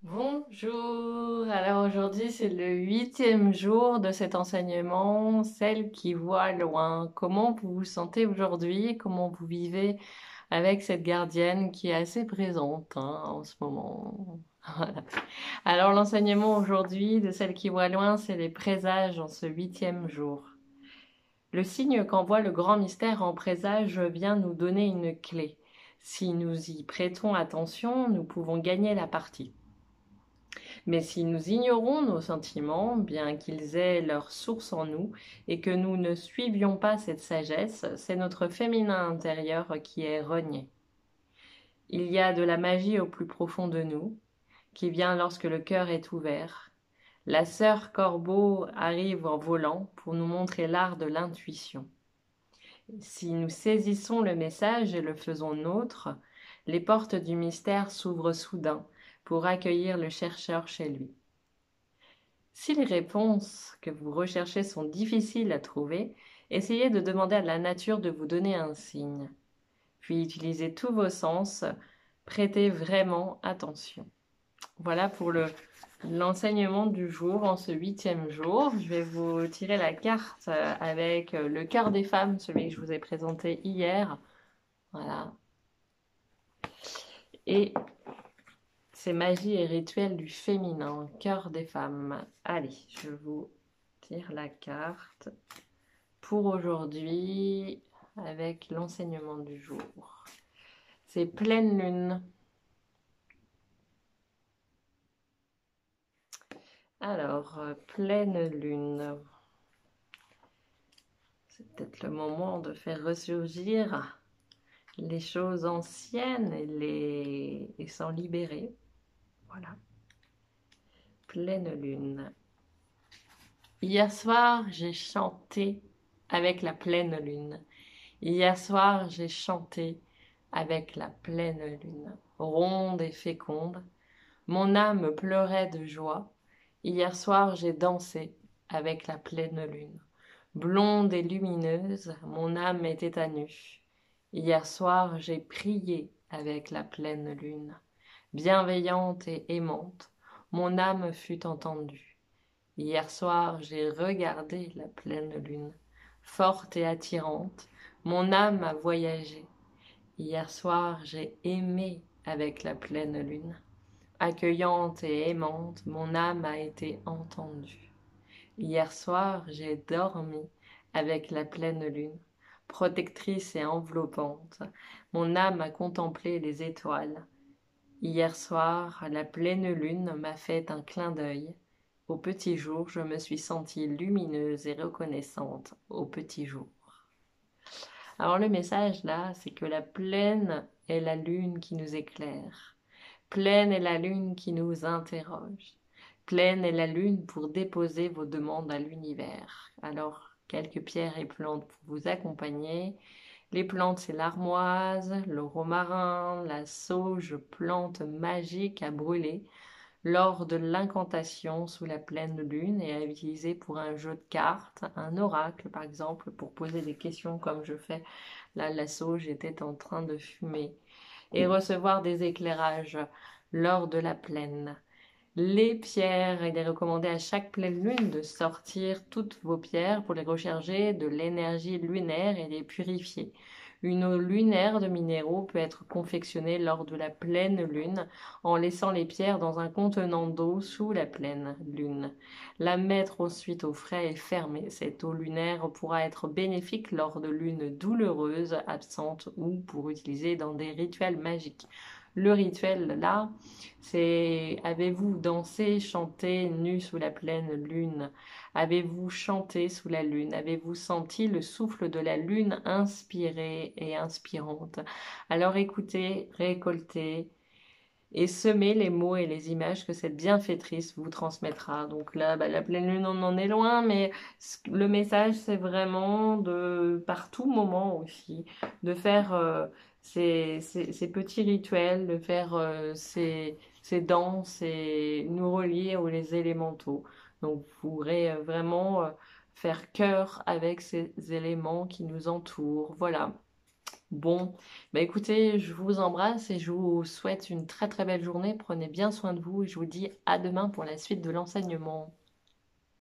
Bonjour, alors aujourd'hui c'est le 8e jour de cet enseignement, celle qui voit loin. Comment vous vous sentez aujourd'hui? Comment vous vivez avec cette gardienne qui est assez présente en ce moment? Voilà. Alors l'enseignement aujourd'hui de celle qui voit loin, c'est les présages en ce 8e jour. Le signe qu'envoie le grand mystère en présage vient nous donner une clé. Si nous y prêtons attention, nous pouvons gagner la partie. Mais si nous ignorons nos sentiments, bien qu'ils aient leur source en nous, et que nous ne suivions pas cette sagesse, c'est notre féminin intérieur qui est renié. Il y a de la magie au plus profond de nous, qui vient lorsque le cœur est ouvert. La sœur Corbeau arrive en volant pour nous montrer l'art de l'intuition. Si nous saisissons le message et le faisons nôtre, les portes du mystère s'ouvrent soudain pour accueillir le chercheur chez lui. Si les réponses que vous recherchez sont difficiles à trouver, essayez de demander à la nature de vous donner un signe. Puis utilisez tous vos sens, prêtez vraiment attention. Voilà pour l'enseignement du jour en ce 8e jour. Je vais vous tirer la carte avec le cœur des femmes, celui que je vous ai présenté hier. Voilà. Et c'est magie et rituel du féminin, cœur des femmes. Allez, je vous tire la carte pour aujourd'hui avec l'enseignement du jour. C'est pleine lune. Alors, pleine lune. C'est peut-être le moment de faire ressurgir les choses anciennes et s'en libérer. Voilà. Pleine lune. Hier soir, j'ai chanté avec la pleine lune. Hier soir, j'ai chanté avec la pleine lune, ronde et féconde. Mon âme pleurait de joie. Hier soir, j'ai dansé avec la pleine lune. Blonde et lumineuse, mon âme était à nu. Hier soir, j'ai prié avec la pleine lune. Bienveillante et aimante, mon âme fut entendue. Hier soir, j'ai regardé la pleine lune. Forte et attirante, mon âme a voyagé. Hier soir, j'ai aimé avec la pleine lune. Accueillante et aimante, mon âme a été entendue. Hier soir, j'ai dormi avec la pleine lune. Protectrice et enveloppante, mon âme a contemplé les étoiles. Hier soir, la pleine lune m'a fait un clin d'œil. Au petit jour, je me suis sentie lumineuse et reconnaissante au petit jour. Alors le message là, c'est que la pleine est la lune qui nous éclaire. Pleine est la lune qui nous interroge. Pleine est la lune pour déposer vos demandes à l'univers. Alors, quelques pierres et plantes pour vous accompagner. Les plantes, c'est l'armoise, le romarin, la sauge, plante magique à brûler lors de l'incantation sous la pleine lune et à utiliser pour un jeu de cartes, un oracle par exemple, pour poser des questions comme je fais. Là, la sauge était en train de fumer et recevoir des éclairages lors de la pleine. Les pierres, il est recommandé à chaque pleine lune de sortir toutes vos pierres pour les recharger de l'énergie lunaire et les purifier. Une eau lunaire de minéraux peut être confectionnée lors de la pleine lune en laissant les pierres dans un contenant d'eau sous la pleine lune. La mettre ensuite au frais et fermée. Cette eau lunaire pourra être bénéfique lors de lunes douloureuses, absentes ou pour utiliser dans des rituels magiques. Le rituel là, c'est avez-vous dansé, chanté nu sous la pleine lune? Avez-vous chanté sous la lune? Avez-vous senti le souffle de la lune inspirée et inspirante? Alors écoutez, récoltez et semez les mots et les images que cette bienfaitrice vous transmettra. Donc là, la pleine lune, on en est loin, mais le message, c'est vraiment de, par tout moment aussi, de faire ces petits rituels, de faire ces danses et nous relier aux les élémentaux. Donc vous pourrez vraiment faire cœur avec ces éléments qui nous entourent. Voilà. Bon, bah écoutez, je vous embrasse et je vous souhaite une très très belle journée. Prenez bien soin de vous et je vous dis à demain pour la suite de l'enseignement.